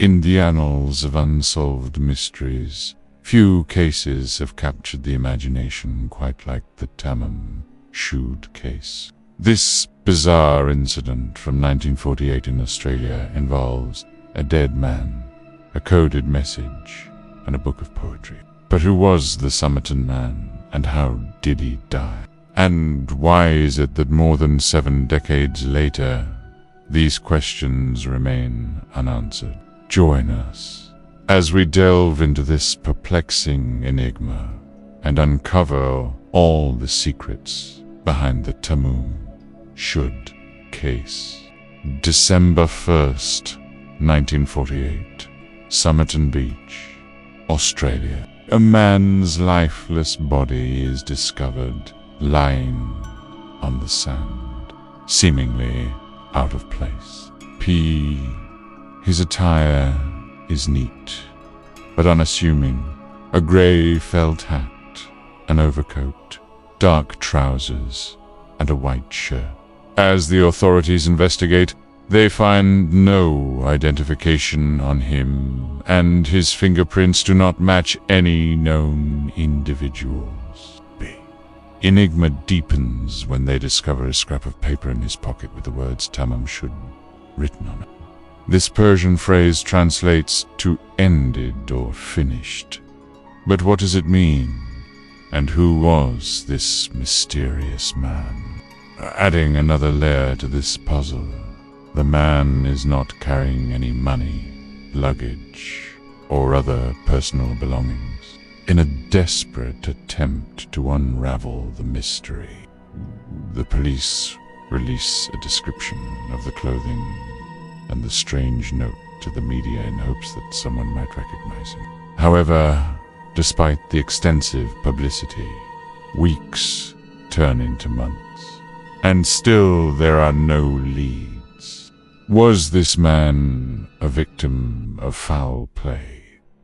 In the annals of unsolved mysteries, few cases have captured the imagination quite like the Tamam Shud case. This bizarre incident from 1948 in Australia involves a dead man, a coded message, and a book of poetry. But who was the Somerton Man, and how did he die? And why is it that more than 7 decades later, these questions remain unanswered? Join us as we delve into this perplexing enigma and uncover all the secrets behind the Tamam Shud case. December 1st, 1948, Somerton Beach, Australia. A man's lifeless body is discovered lying on the sand, seemingly out of place. His attire is neat, but unassuming. A grey felt hat, an overcoat, dark trousers, and a white shirt. As the authorities investigate, they find no identification on him, and his fingerprints do not match any known individuals. Enigma deepens when they discover a scrap of paper in his pocket with the words Tamam Shud written on it. This Persian phrase translates to ended or finished. But what does it mean? And who was this mysterious man? Adding another layer to this puzzle, the man is not carrying any money, luggage, or other personal belongings. In a desperate attempt to unravel the mystery, the police release a description of the clothing and the strange note to the media in hopes that someone might recognize him. However, despite the extensive publicity, weeks turn into months, and still there are no leads. Was this man a victim of foul play,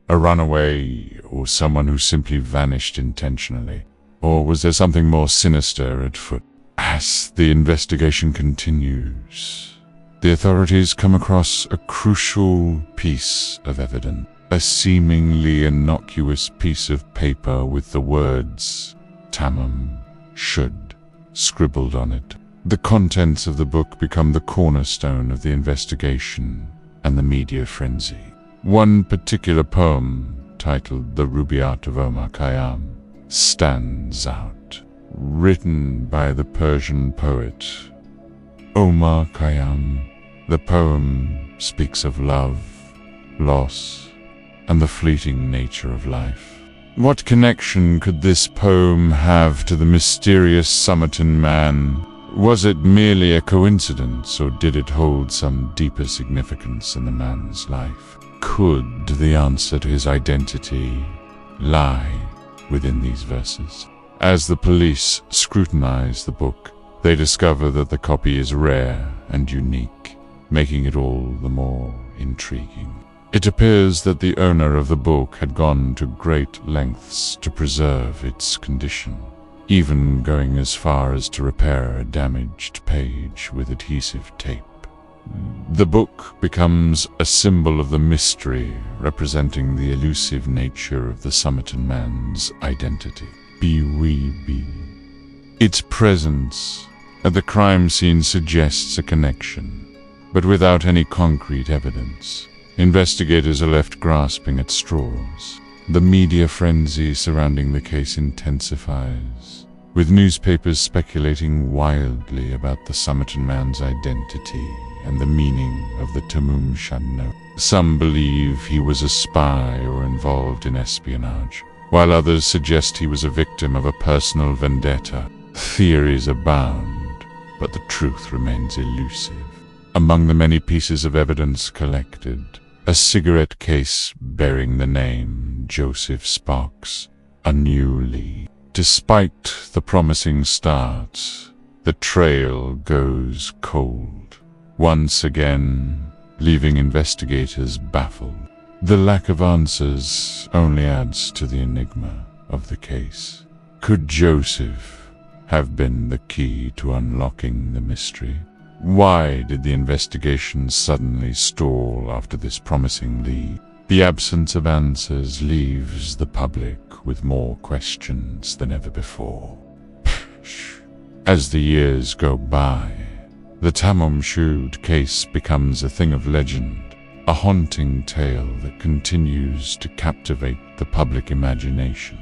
a runaway, or someone who simply vanished intentionally? Or was there something more sinister at foot? As the investigation continues, the authorities come across a crucial piece of evidence, a seemingly innocuous piece of paper with the words Tamam Shud scribbled on it. The contents of the book become the cornerstone of the investigation and the media frenzy. One particular poem, titled The Rubaiyat of Omar Khayyam, stands out. Written by the Persian poet Omar Khayyam, the poem speaks of love, loss, and the fleeting nature of life. What connection could this poem have to the mysterious Somerton Man? Was it merely a coincidence, or did it hold some deeper significance in the man's life? Could the answer to his identity lie within these verses? As the police scrutinize the book, they discover that the copy is rare and unique, making it all the more intriguing. It appears that the owner of the book had gone to great lengths to preserve its condition, even going as far as to repair a damaged page with adhesive tape. The book becomes a symbol of the mystery, representing the elusive nature of the Somerton Man's identity. Its presence at the crime scene suggests a connection, but without any concrete evidence. Investigators are left grasping at straws. The media frenzy surrounding the case intensifies, with newspapers speculating wildly about the Somerton Man's identity and the meaning of the Tamam Shud note. Some believe he was a spy or involved in espionage, while others suggest he was a victim of a personal vendetta. Theories abound, but the truth remains elusive. Among the many pieces of evidence collected, a cigarette case bearing the name Joseph sparks a new lead. Despite the promising start, the trail goes cold, once again leaving investigators baffled. The lack of answers only adds to the enigma of the case. Could Joseph have been the key to unlocking the mystery? Why did the investigation suddenly stall after this promising lead? The absence of answers leaves the public with more questions than ever before. As the years go by, the Tamam Shud case becomes a thing of legend, a haunting tale that continues to captivate the public imagination.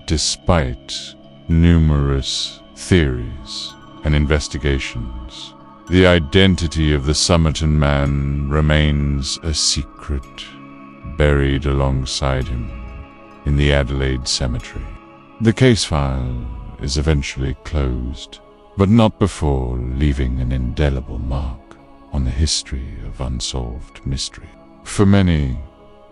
Despite numerous theories and investigations, the identity of the Somerton Man remains a secret, buried alongside him in the Adelaide cemetery. The case file is eventually closed, but not before leaving an indelible mark on the history of unsolved mystery. For many,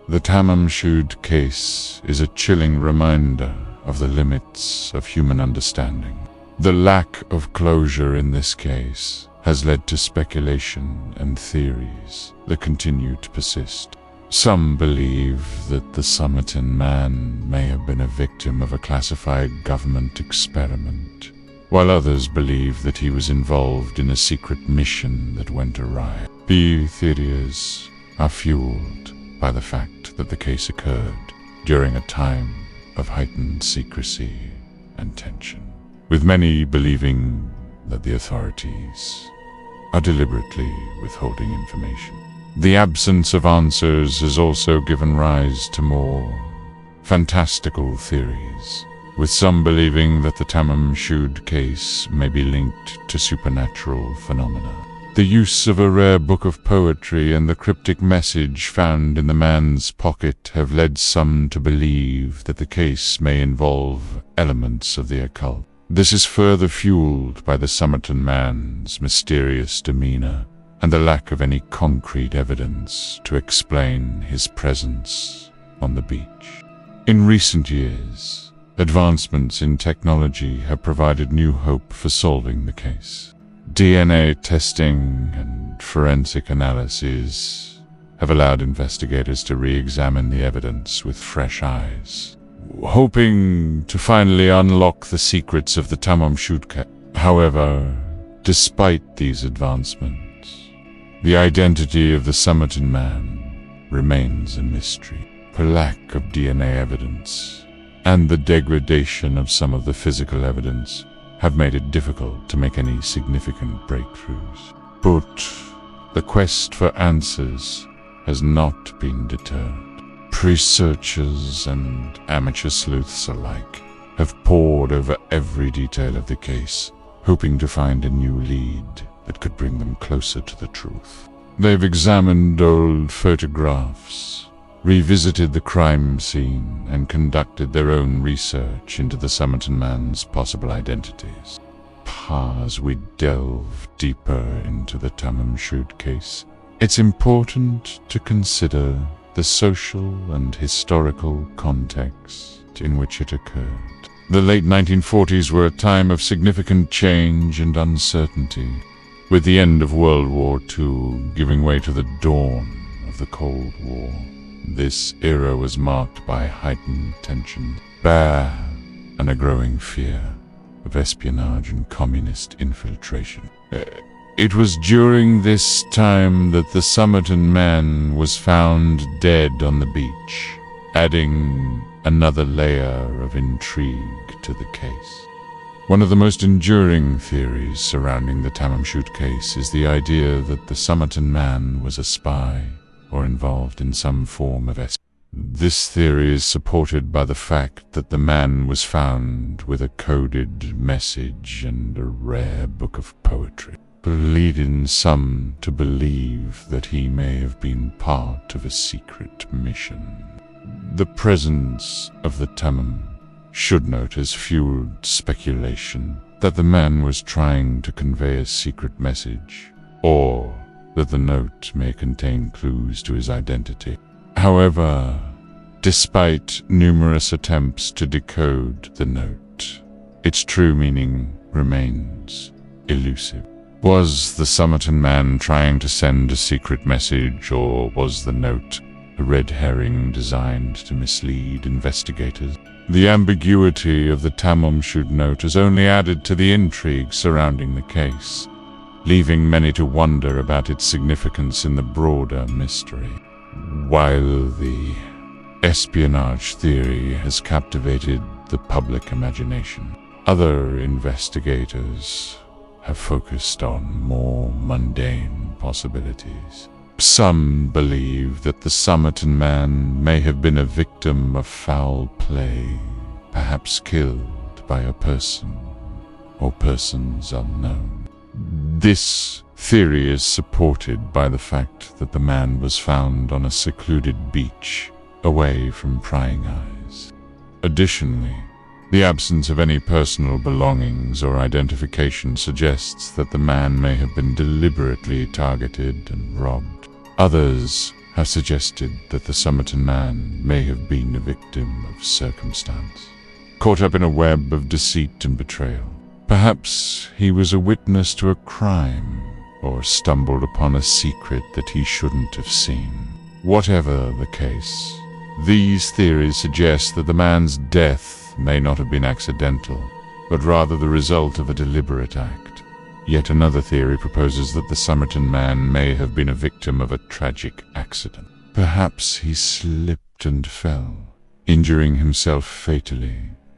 the Tamam Shud case is a chilling reminder of the limits of human understanding. The lack of closure in this case has led to speculation and theories that continue to persist. Some believe that the Somerton Man may have been a victim of a classified government experiment, while others believe that he was involved in a secret mission that went awry. The theories are fueled by the fact that the case occurred during a time of heightened secrecy and tension, with many believing that the authorities are deliberately withholding information. The absence of answers has also given rise to more fantastical theories, with some believing that the Tamam Shud case may be linked to supernatural phenomena. The use of a rare book of poetry and the cryptic message found in the man's pocket have led some to believe that the case may involve elements of the occult. This is further fueled by the Somerton Man's mysterious demeanor and the lack of any concrete evidence to explain his presence on the beach. In recent years, advancements in technology have provided new hope for solving the case. DNA testing and forensic analyses have allowed investigators to re-examine the evidence with fresh eyes, hoping to finally unlock the secrets of the Tamam Shud case. However, despite these advancements, the identity of the Somerton Man remains a mystery. For lack of DNA evidence and the degradation of some of the physical evidence have made it difficult to make any significant breakthroughs. But the quest for answers has not been deterred. Researchers and amateur sleuths alike have pored over every detail of the case, hoping to find a new lead that could bring them closer to the truth. They've examined old photographs, revisited the crime scene, and conducted their own research into the Somerton Man's possible identities. As we delve deeper into the Tamam Shud case, it's important to consider the social and historical context in which it occurred. The late 1940s were a time of significant change and uncertainty, with the end of World War II giving way to the dawn of the Cold War. This era was marked by heightened tension, and a growing fear of espionage and communist infiltration. It was during this time that the Somerton Man was found dead on the beach, adding another layer of intrigue to the case. One of the most enduring theories surrounding the Tamam Shud case is the idea that the Somerton Man was a spy or involved in some form of espionage. This theory is supported by the fact that the man was found with a coded message and a rare book of poetry, leading some to believe that he may have been part of a secret mission. The presence of the Tamam Shud note has fueled speculation that the man was trying to convey a secret message, or that the note may contain clues to his identity. However, despite numerous attempts to decode the note, its true meaning remains elusive. Was the Somerton Man trying to send a secret message, or was the note a red herring designed to mislead investigators? The ambiguity of the Tamam Shud note has only added to the intrigue surrounding the case, leaving many to wonder about its significance in the broader mystery. While the espionage theory has captivated the public imagination, other investigators have focused on more mundane possibilities. Some believe that the Somerton Man may have been a victim of foul play, perhaps killed by a person or persons unknown. This theory is supported by the fact that the man was found on a secluded beach, away from prying eyes. Additionally, the absence of any personal belongings or identification suggests that the man may have been deliberately targeted and robbed. Others have suggested that the Somerton Man may have been a victim of circumstance, caught up in a web of deceit and betrayal. Perhaps he was a witness to a crime, or stumbled upon a secret that he shouldn't have seen. Whatever the case, these theories suggest that the man's death may not have been accidental, but rather the result of a deliberate act. Yet another theory proposes that the Somerton Man may have been a victim of a tragic accident. Perhaps he slipped and fell, injuring himself fatally,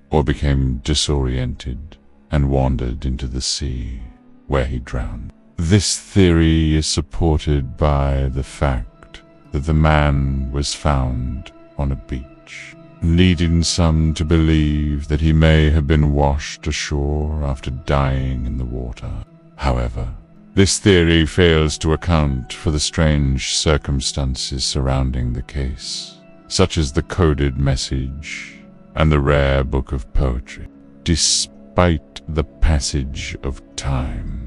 or became disoriented and wandered into the sea, where he drowned. This theory is supported by the fact that the man was found on a beach, leading some to believe that he may have been washed ashore after dying in the water. However, this theory fails to account for the strange circumstances surrounding the case, such as the coded message and the rare book of poetry. Despite the passage of time,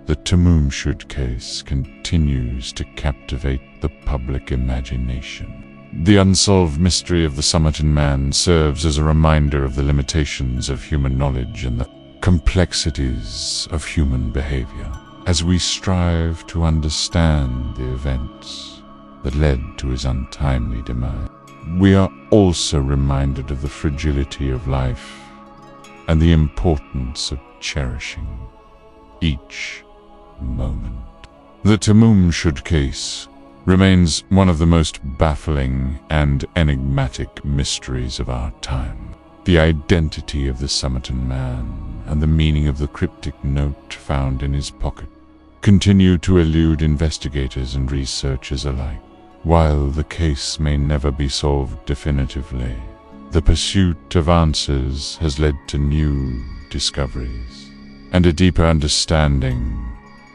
the Tamam Shud case continues to captivate the public imagination. The unsolved mystery of the Somerton Man serves as a reminder of the limitations of human knowledge and the complexities of human behavior, as we strive to understand the events that led to his untimely demise. We are also reminded of the fragility of life and the importance of cherishing each moment. The Tamam Shud case remains one of the most baffling and enigmatic mysteries of our time. The identity of the Somerton Man and the meaning of the cryptic note found in his pocket continue to elude investigators and researchers alike. While the case may never be solved definitively, the pursuit of answers has led to new discoveries and a deeper understanding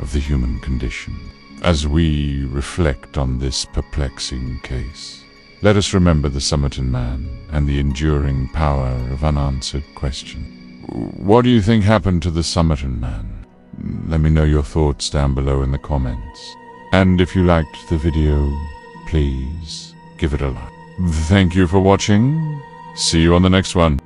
of the human condition. As we reflect on this perplexing case, let us remember the Somerton Man and the enduring power of unanswered questions. What do you think happened to the Somerton Man? Let me know your thoughts down below in the comments. And if you liked the video, please give it a like. Thank you for watching. See you on the next one.